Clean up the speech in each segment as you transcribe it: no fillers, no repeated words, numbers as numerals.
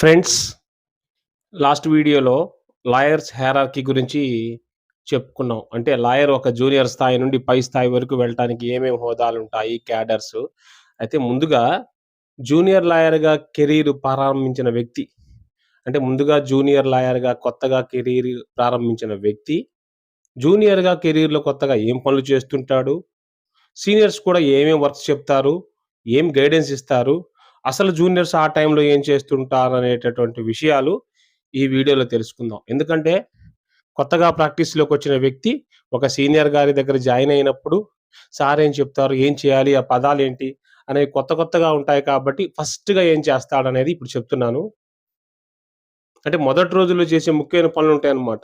Friends, last వీడియోలో lawyers hierarchy గురించి చెప్పుకున్నాం. అంటే లాయర్ ఒక జూనియర్ స్థాయి నుండి పై స్థాయి వరకు వెళ్ళటానికి ఏమేమి హోదాలుంటాయి, క్యాడర్స్. అయితే ముందుగా జూనియర్ లాయర్‌గా కెరీర్ ప్రారంభించిన వ్యక్తి, అంటే ముందుగా జూనియర్ లాయర్‌గా కొత్తగా కెరీర్ ప్రారంభించిన వ్యక్తి, జూనియర్‌గా కెరీర్‌లో కొత్తగా ఏం పనులు చేస్తుంటాడు, సీనియర్స్ కూడా ఏమేం వర్క్స్ చెప్తారు, ఏం గైడెన్స్ ఇస్తారు, అసలు జూనియర్స్ ఆ టైంలో ఏం చేస్తుంటారనేటటువంటి విషయాలు ఈ వీడియోలో తెలుసుకుందాం. ఎందుకంటే కొత్తగా ప్రాక్టీస్‌లోకొచ్చిన వ్యక్తి ఒక సీనియర్ గారి దగ్గర జాయిన్ అయినప్పుడు సార్ ఏం చెప్తారు, ఏం చేయాలి, ఆ పదాలేంటి అనేవి కొత్త కొత్తగా ఉంటాయి కాబట్టి ఫస్ట్‌గా ఏం చేస్తాడనేది ఇప్పుడు చెప్తున్నాను. అంటే మొదటి రోజుల్లో చేసే ముఖ్యమైన పనులుంటాయన్నమాట.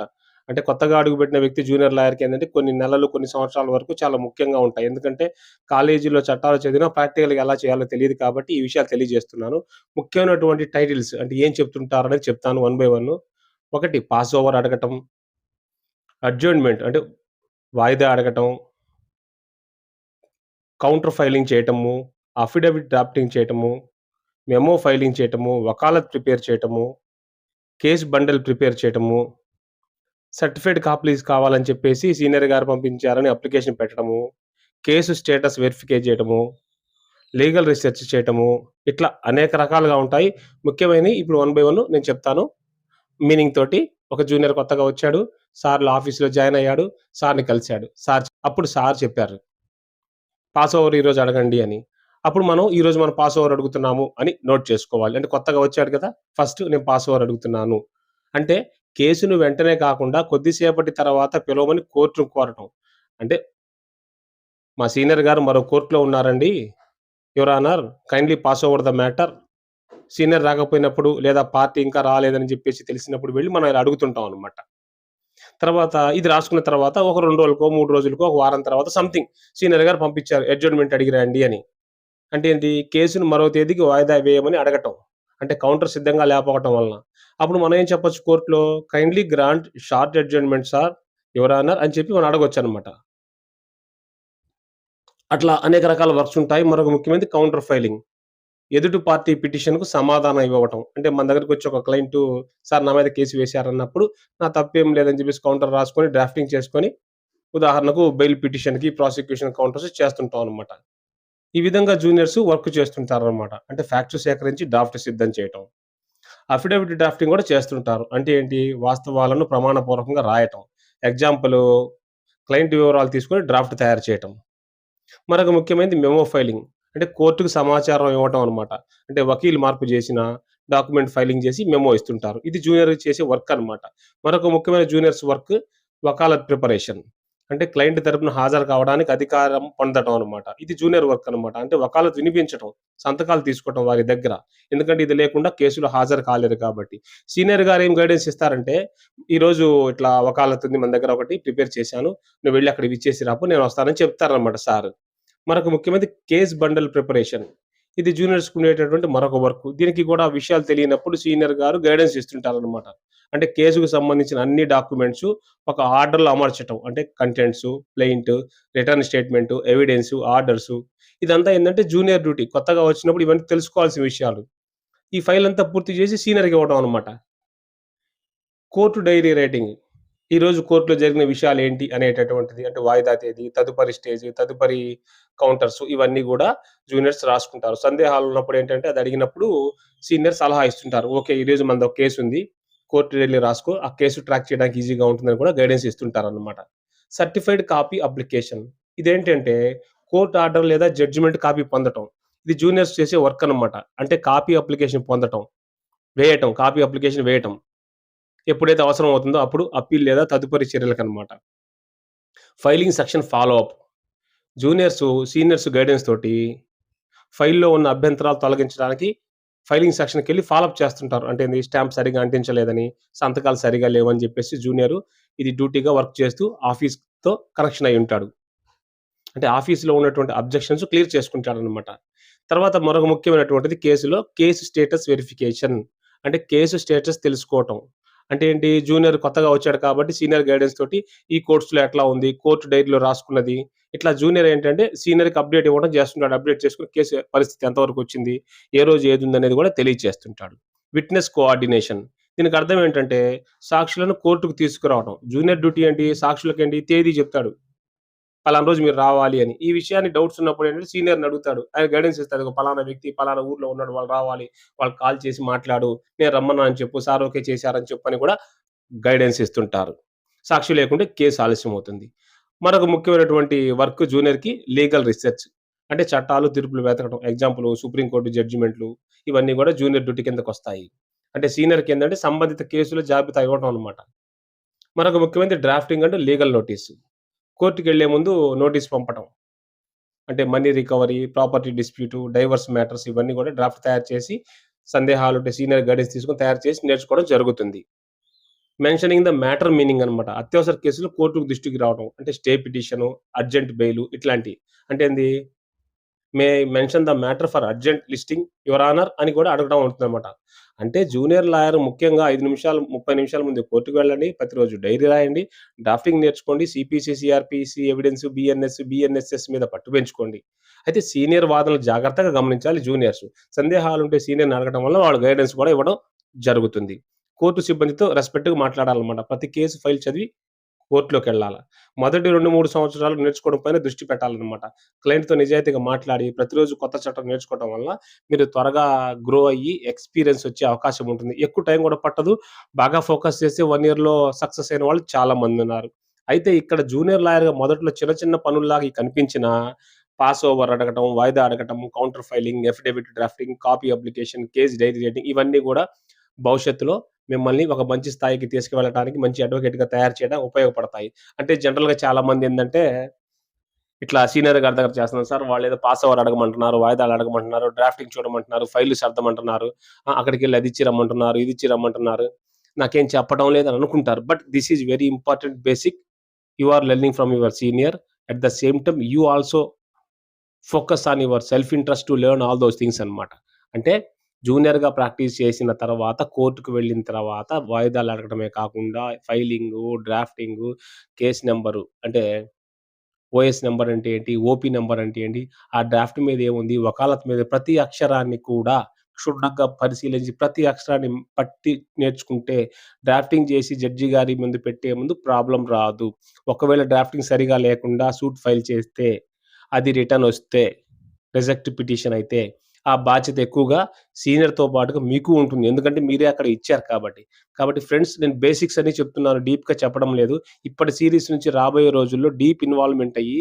అంటే కొత్తగా అడుగుపెట్టిన వ్యక్తి జూనియర్ లాయర్‌కి ఏందంటే కొన్ని నెలలు, కొన్ని సంవత్సరాల వరకు చాలా ముఖ్యంగా ఉంటాయి. ఎందుకంటే కాలేజీలో చట్టాలు చదివినా ప్రాక్టికల్‌గా ఎలా చేయాలో తెలీదు కాబట్టి ఈ విషయాలు తెలియజేస్తున్నాను. ముఖ్యమైనటువంటి టైటిల్స్ అంటే ఏం చెప్తుంటారనేది చెప్తాను వన్ బై వన్. ఒకటి పాస్ ఓవర్ అడగటం, అడ్జర్న్‌మెంట్ అంటే వాయిదా అడగటం, కౌంటర్ ఫైలింగ్ చేయటము, అఫిడవిట్ డ్రాఫ్టింగ్ చేయటము, మెమో ఫైలింగ్ చేయటము, వకాలత్ ప్రిపేర్ చేయటము, కేస్ బండిల్ ప్రిపేర్ చేయటము, సర్టిఫైడ్ కాపీస్ కావాలని చెప్పేసి సీనియర్ గారు పంపించారని అప్లికేషన్ పెట్టడము, కేసు స్టేటస్ వెరిఫికేట్ చేయటము, లీగల్ రిసర్చ్ చేయటము, ఇట్లా అనేక రకాలుగా ఉంటాయి. ముఖ్యమైనయి ఇప్పుడు వన్ బై వన్ నేను చెప్తాను. మీనింగ్ తోటి ఒక జూనియర్ కొత్తగా వచ్చాడు. సార్‌ల ఆఫీస్‌లో జాయిన్ అయ్యాడు. సార్‌ని కలిసాడు. అప్పుడు సార్ చెప్పారు. పాస్ ఓవర్ ఈరోజు అడగండి అని. అప్పుడు మనం ఈరోజు మనం పాస్ ఓవర్ అడుగుతున్నాము అని నోట్ చేసుకోవాలి. అంటే కొత్తగా వచ్చాడు కదా! ఫస్ట్ నేను పాస్ ఓవర్ అడుగుతున్నాను. అంటే కేసును వెంటనే కాకుండా కొద్దిసేపటి తర్వాత పిలవమని కోర్ట్‌ని కోరటం. అంటే మా సీనియర్ గారు మరో కోర్ట్‌లో ఉన్నారండి. Your honour kindly pass over the matter. Senior రాకపోయినప్పుడు లేదా పార్టీ ఇంకా రాలేదని చెప్పేసి తెలిసినప్పుడు వెళ్లి మనం ఇలా అడుగుతుంటాం అన్నమాట. తర్వాత ఇది రాసుకున్న తర్వాత ఒక 2 రోజులకో, 3 రోజులకో, ఒక వారం తర్వాత సంథింగ్ సీనియర్ గారు పంపించారు. అడ్జర్న్‌మెంట్ అడిగిరండి అని. అంటే ఏంటి? కేసును మరో తేదీకి వాయిదా వేయమని అడగటం. అంటే కౌంటర్ సిద్ధంగా లేకపోవటం వలన. అప్పుడు మనం ఏం చెప్పొచ్చు కోర్ట్‌లో kindly grant short adjournment sir your honour అని చెప్పి మనం అడగొచ్చనమాట. అట్లా అనేక రకాల వర్క్స్ ఉంటాయి. మరొక ముఖ్యమైనది కౌంటర్ ఫైలింగ్. ఎదుటి పార్టీ పిటిషన్‌కు సమాధానం ఇవ్వటం. అంటే మన దగ్గరికొచ్చి ఒక క్లయింటు సార్ నా మీద కేసు వేశారన్నప్పుడు, నా తప్పేం లేదని చెప్పేసి కౌంటర్ రాసుకొని, డ్రాఫ్టింగ్ చేసుకొని, ఉదాహరణకు బెయిల్ పిటిషన్‌కి, ప్రాసిక్యూషన్ కౌంటర్స్ చేస్తుంటాం అనమాట. ఈ విధంగా జూనియర్స్ వర్క్ చేస్తుంటారనమాట. అంటే ఫ్యాక్ట్స్ సేకరించి డ్రాఫ్ట్ సిద్ధం చేయటం. అఫిడవిట్ డ్రాఫ్టింగ్ కూడా చేస్తుంటారు. అంటే ఏంటి? వాస్తవాలను ప్రమాణపూర్వకంగా రాయటం. ఎగ్జాంపులు క్లయింట్ వివరాలు తీసుకొని డ్రాఫ్ట్ తయారు చేయటం. మరొక ముఖ్యమైనది మెమో ఫైలింగ్. అంటే కోర్ట్‌కి సమాచారం ఇవ్వటం అనమాట. అంటే వకీల్ మార్పు చేసిన డాక్యుమెంట్ ఫైలింగ్ చేసి మెమో ఇస్తుంటారు. ఇది జూనియర్ చేసే వర్క్ అనమాట. మరొక ముఖ్యమైన జూనియర్స్ వర్క్ వకాలత్ ప్రిపరేషన్. అంటే క్లయింట్ తరపున హాజరు కావడానికి అధికారం పొందటం అనమాట. ఇది జూనియర్ వర్క్ అనమాట. అంటే వకాలత్ వినిపించటం, సంతకాలు తీసుకోవటం వారి దగ్గర. ఎందుకంటే ఇది లేకుండా కేసులో హాజరు కాలేరు కాబట్టి. సీనియర్ గారు ఏం గైడెన్స్ ఇస్తారంటే, "ఈరోజు ఇట్లా వకాలత్ ఉంది మన దగ్గర ఒకటి ప్రిపేర్ చేశాను. నువ్వు వెళ్లి అక్కడ ఇచ్చేసి రాపో నేను వస్తానని" చెప్తారనమాట సారు. మరొక ముఖ్యమైనది కేస్ బండల్ ప్రిపరేషన్. ఇది జూనియర్స్‌కి ఉండేటటువంటి మరొక వర్క్. దీనికి కూడా విషయాలు తెలియనప్పుడు సీనియర్ గారు గైడెన్స్ ఇస్తుంటారనమాట. అంటే కేస్‌కు సంబంధించిన అన్ని డాక్యుమెంట్సు ఒక ఆర్డర్‌లో అమర్చటం. అంటే contents, plaint, return statement, evidence, orders ఇదంతా ఏందంటే జూనియర్ డ్యూటీ. కొత్తగా వచ్చినప్పుడు ఇవన్నీ తెలుసుకోవాల్సిన విషయాలు. ఈ ఫైల్ అంతా పూర్తి చేసి సీనియర్‌కి ఇవ్వడం అనమాట. Court diary writing. ఈరోజు కోర్ట్‌లో జరిగిన విషయాలేంటి అనేటటువంటిది అంటే వాయిదా తేదీ, తదుపరి స్టేజ్, తదుపరి కౌంటర్స్ ఇవన్నీ గూడా జూనియర్స్ రాసుకుంటారు. సందేహాలున్నప్పుడేంటంటే అది అడిగినప్పుడు సీనియర్ సలహా ఇస్తుంటారు. ఓకే. ఈరోజు మనదొక కేసుంది. కోర్ట్ డైరీలో రాసుకో. ఆ కేసు ట్రాక్ చేయడానికి ఈజీగా ఉంటుందని కూడా గైడెన్స్ ఇస్తుంటారనమాట. Certified copy application. ఇదేంటంటే కోర్ట్ ఆర్డర్ లేదా జడ్జిమెంట్ కాపీ పొందటం. ఇది జూనియర్స్ చేసే వర్క్ అనమాట. అంటే కాపీ అప్లికేషన్ పొందటం, వేయటం, కాపీ అప్లికేషన్ వేయటం. ఎప్పుడైతే అవసరం అవుతుందో అప్పుడు అప్పీల్ లేదా తదుపరి చర్యలకనమాట. Filing section follow up. Juniors, seniors guidance తోటి ఫైల్‌లో ఉన్న అభ్యంతరాలు తొలగించడానికి ఫైలింగ్ సెక్షన్‌కెళ్ళి ఫాలో అప్ చేస్తుంటారు. అంటే ఏంది స్టాంప్ సరిగ్గా అంటించలేదని, సంతకాలు సరిగ్గా లేవని చెప్పేసి జూనియరు ఇది డ్యూటీగా వర్క్ చేస్తూ ఆఫీస్‌తో కనెక్షన్ అయ్యుంటాడు. అంటే ఆఫీస్‌లో ఉన్నటువంటి అబ్జెక్షన్స్ క్లియర్ చేసుకుంటాడనమాట. తర్వాత మరొక ముఖ్యమైనటువంటిది కేసులో కేస్ స్టేటస్ వెరిఫికేషన్. అంటే కేసు స్టేటస్ తెలుసుకోవటం. అంటే ఏంటి జూనియర్ కొత్తగా వచ్చాడు కాబట్టి సీనియర్ గైడెన్స్ తోటి ఈ కోర్ట్స్‌లో ఎట్లా ఉంది? కోర్ట్ డైరీలో రాసుకున్నది. ఇట్లా జూనియర్ ఏంటంటే సీనియర్‌కి అప్డేట్ ఇవ్వడం చేస్తుంటాడు. అప్డేట్ చేసుకొని కేసు పరిస్థితి ఎంతవరకు వచ్చింది? ఏ రోజు ఏదుందనేది కూడా తెలియచేస్తుంటాడు. Witness coordination. దీనికి అర్థం ఏంటంటే, సాక్షులను కోర్టుకు తీసుకురావడం. జూనియర్ డ్యూటీ ఏంటి? సాక్షులకేంటి తేదీ చెప్తాడు. పలానా రోజు మీరు రావాలి అని. ఈ విషయాన్ని డౌట్స్ ఉన్నప్పుడు ఏంటంటే సీనియర్‌ని అడుగుతాడు. ఆయన గైడెన్స్ ఇస్తాడు. ఇగో పలానా వ్యక్తి పలానా ఊర్లో ఉన్నాడు. వాళ్ళు రావాలి. వాళ్ళకి కాల్ చేసి మాట్లాడు. నేను రమ్మన్నానని చెప్పు. సార్ ఓకే చేశారని చెప్పు అని కూడా గైడెన్స్ ఇస్తుంటారు. సాక్షి లేకుంటే కేస్ ఆలస్యమవుతుంది. మరొక ముఖ్యమైనటువంటి వర్క్ జూనియర్‌కి లీగల్ రిసర్చ్. అంటే చట్టాలు, తీర్పులు వెతకడం. ఎగ్జాంపుల్ సుప్రీం కోర్ట్ జడ్జిమెంట్‌లు ఇవన్నీ కూడా జూనియర్ డ్యూటీ కిందకొస్తాయి. అంటే సీనియర్‌కేందంటే సంబంధిత కేసుల జాబితా ఇవ్వడం అన్నమాట. మరొక ముఖ్యమైనది డ్రాఫ్టింగ్ అండ్ లీగల్ నోటీస్. కోర్ట్‌కెళ్ళే ముందు నోటీస్ పంపటం. అంటే money recovery, property dispute, divorce matters ఇవన్నీ కూడా డ్రాఫ్ట్ తయారు చేసి సందేహాలుంటే సీనియర్ గైడెన్స్ తీసుకొని తయారు చేసి నేర్చుకోవడం జరుగుతుంది. మెన్షనింగ్ ద మ్యాటర్ మీనింగ్ అన్నమాట. అత్యవసర కేసులు కోర్టుకు దృష్టికి రావడం. అంటే స్టే పిటిషను, అర్జెంట్ బెయిలు ఇట్లాంటియి. అంటే ఏంది? May I mention the matter for urgent listing your honour అని కూడా అడగడం ఉంటుందన్నమాట. అంటే జూనియర్ లాయర్ ముఖ్యంగా 5 నిమిషాలు, 30 నిమిషాల ముందు కోర్ట్‌కి వెళ్ళండి. ప్రతిరోజు డైరీ రాయండి. డ్రాఫ్టింగ్ నేర్చుకోండి. CPC, CrPC evidence, BNS, BNSS మీద పట్టు పెంచుకోండి. అయితే సీనియర్ వాదనలు జాగ్రత్తగా గమనించాలి జూనియర్స్. సందేహాలుంటే సీనియర్‌ని అడగడం వల్ల వాళ్ళు గైడెన్స్ కూడా ఇవ్వడం జరుగుతుంది. కోర్టు సిబ్బందితో రెస్పెక్ట్‌గా మాట్లాడాలన్నమాట. ప్రతి కేసు ఫైల్ చదివి కోర్ట్‌లోకెళ్ళాల. మొదటి 2, 3 సంవత్సరాలు నేర్చుకోవడం పైన దృష్టి పెట్టాలన్నమాట. క్లయింట్‌తో నిజాయితీగా మాట్లాడి ప్రతిరోజు కొత్త చట్టం నేర్చుకోవటం వల్ల మీరు త్వరగా గ్రో అయ్యి ఎక్స్‌పీరియన్స్ వచ్చే అవకాశం ఉంటుంది. ఎక్కువ టైం కూడా పట్టదు. బాగా ఫోకస్ చేసి 1 ఇయర్‌లో సక్సెస్ అయిన వాళ్ళు చాలా మందున్నారు. అయితే ఇక్కడ జూనియర్ లాయర్‌గా మొదట్లో చిన్న చిన్న పనుల్లాగా ఇయి కనిపించినా పాస్ ఓవర్ అడగటం, వాయిదా అడగటం, counter filing, affidavit drafting, copy application, case dairy writing ఇవన్నీ గూడా భవిష్యత్తులో మిమ్మల్ని ఒక మంచి స్థాయికి తీసుకువెళ్ళటానికి, మంచి అడ్వొకేట్‌గా తయారు చేయడానికి ఉపయోగపడతాయి. అంటే జనరల్‌గా చాలామందేందంటే, ఇట్లా సీనియర్ గారి దగ్గర చేస్తున్నాను సార్. వాళ్ళేదో పాస్ ఓవర్ అడగమంటున్నారు, వాయిదాలు అడగమంటున్నారు, డ్రాఫ్టింగ్ చూడమంటున్నారు, ఫైల్‌లు సర్దమంటున్నారు. అక్కడికెళ్ళి అదిచ్చి రమ్మంటున్నారు, ఇదిచ్చి రమ్మంటున్నారు. నాకేం చెప్పడం లేదని అనుకుంటారు. But this is very important basic. You are learning from your senior. At the same time you also focus on your self interest to learn all those things అన్నమాట. అంటే జూనియర్‌గా ప్రాక్టీస్ చేసిన తర్వాత కోర్ట్‌కి వెళ్ళిన తర్వాత వాయిదాలు అడగడమే కాకుండా ఫైలింగు, డ్రాఫ్టింగు, కేస్ నంబరు అంటే OS number అంటే ఏంటి? ఓపీ నంబర్ అంటే ఏంటి? ఆ డ్రాఫ్ట్ మీద ఏముంది? వకాలత్ మీద ప్రతి అక్షరాన్ని కూడా క్షుణ్ణంగా పరిశీలించి ప్రతి అక్షరాన్ని పట్టి నేర్చుకుంటే డ్రాఫ్టింగ్ చేసి జడ్జి గారి ముందు పెట్టే ముందు ప్రాబ్లమ్ రాదు. ఒకవేళ డ్రాఫ్టింగ్ సరిగా లేకుండా సూట్ ఫైల్ చేస్తే, అది రిటర్నొస్తే, రిజెక్ట్ పిటిషన్ అయితే, ఆ బాధ్యత ఎక్కువగా సీనియర్‌తో పాటుగా మీకు ఉంటుంది. ఎందుకంటే మీరే అక్కడ ఇచ్చారు కాబట్టి. కాబట్టి ఫ్రెండ్స్ నేను బేసిక్స్ అన్నీ చెప్తున్నాను. డీప్‌గా చెప్పడం లేదు. ఇప్పటి సీరీస్ నుంచి రాబోయే రోజుల్లో డీప్ ఇన్వాల్వ్‌మెంట్ అయ్యి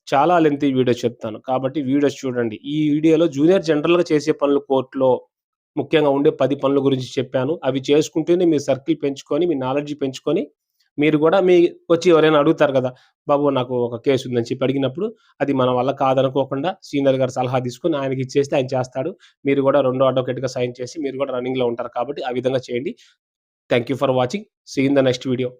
చాలా లెంగ్తీ వీడియోస్ చెప్తాను. కాబట్టి వీడియోస్ చూడండి. ఈ వీడియోలో జూనియర్ జనరల్‌గా చేసే పనులు కోర్ట్‌లో ముఖ్యంగా ఉండే 10 పనుల గురించి చెప్పాను. అవి చేసుకుంటూనే మీ సర్కిల్ పెంచుకొని, మీ నాలెడ్జ్ పెంచుకొని, మీరు గూడా వచ్చి ఎవరైనా అడుగుతారు గదా! బాబు నాకు ఒక కేస్ ఉందని చెప్పి అడిగినప్పుడు, అది మన వల్ల కాదనుకోకుండా సీనియర్ గారి సలహా తీసుకొని ఆయనకిచ్చేస్తే ఆయన చేస్తాడు. మీరు గూడా రెండో అడ్వొకేట్‌గా సైన్ చేసి మీరు గూడా రన్నింగ్‌లో ఉంటారు కాబట్టి ఆ విధంగా చేయండి. Thank you for watching. See you in the next video.